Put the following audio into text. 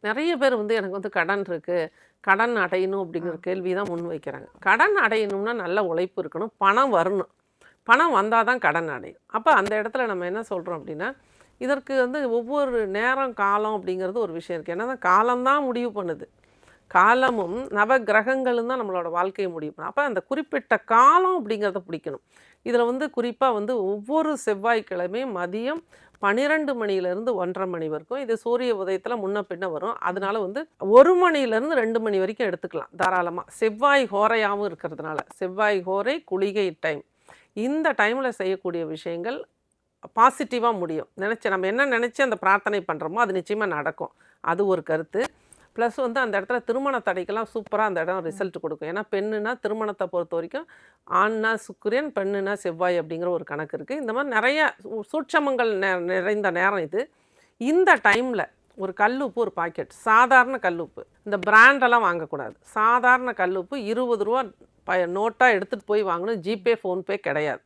நிறைய பேர் வந்து எனக்கு வந்து கடன் இருக்குது, கடன் அடையணும் ஆ. அப்படிங்கிற கேள்வி தான் முன் வைக்கிறாங்க. கடன் அடையணும்னா நல்ல உழைப்பு இருக்கணும், பணம் வரணும். பணம் வந்தால் தான் கடன் அடையும். அப்போ அந்த இடத்துல நம்ம என்ன சொல்கிறோம் அப்படின்னா, இதற்கு வந்து ஒவ்வொரு நேரம், காலம் அப்படிங்கிறது ஒரு விஷயம் இருக்குது. ஏன்னா காலம்தான் முடிவு பண்ணுது. காலமும் நவ கிரகங்களும் தான் நம்மளோட வாழ்க்கையை முடிவு பண்ணும். அப்போ அந்த குறிப்பிட்ட காலம் அப்படிங்கிறத பிடிக்கணும். இதில் வந்து குறிப்பாக வந்து ஒவ்வொரு செவ்வாய்க்கிழமையும் மதியம் 12 மணிலேருந்து 1:30 மணி வரைக்கும் இது சூரிய உதயத்தில் முன்ன பின்ன வரும். அதனால வந்து 1 மணிலேருந்து 2 மணி வரைக்கும் எடுத்துக்கலாம் தாராளமாக. செவ்வாய் ஹோரையாகவும் இருக்கிறதுனால செவ்வாய் ஹோரை குளிகை டைம். இந்த டைமில் செய்யக்கூடிய விஷயங்கள் பாசிட்டிவாக முடியும். நம்ம என்ன நினச்சி அந்த பிரார்த்தனை பண்ணுறோமோ அது நிச்சயமாக நடக்கும். அது ஒரு கருத்து. ப்ளஸ் வந்து அந்த இடத்துல திருமண தடைக்கெல்லாம் சூப்பராக அந்த இடம் ரிசல்ட் கொடுக்கும். ஏன்னா பெண்ணுனா திருமணத்தை பொறுத்த வரைக்கும் ஆண்னா சுக்கிரன், பெண்ணுனா செவ்வாய் அப்படிங்கிற ஒரு கணக்கு இருக்குது. இந்த மாதிரி நிறைய சூட்சமங்கள் நிறைந்த நேரம் இது. இந்த டைமில் ஒரு கல்லுப்பு, ஒரு பாக்கெட் சாதாரண கல்லுப்பு, இந்த பிராண்டெல்லாம் வாங்கக்கூடாது. சாதாரண கல்லுப்பு 20 ரூபா நோட்டாக எடுத்துகிட்டு போய் வாங்கணும். ஜிபே, ஃபோன்பே கிடையாது.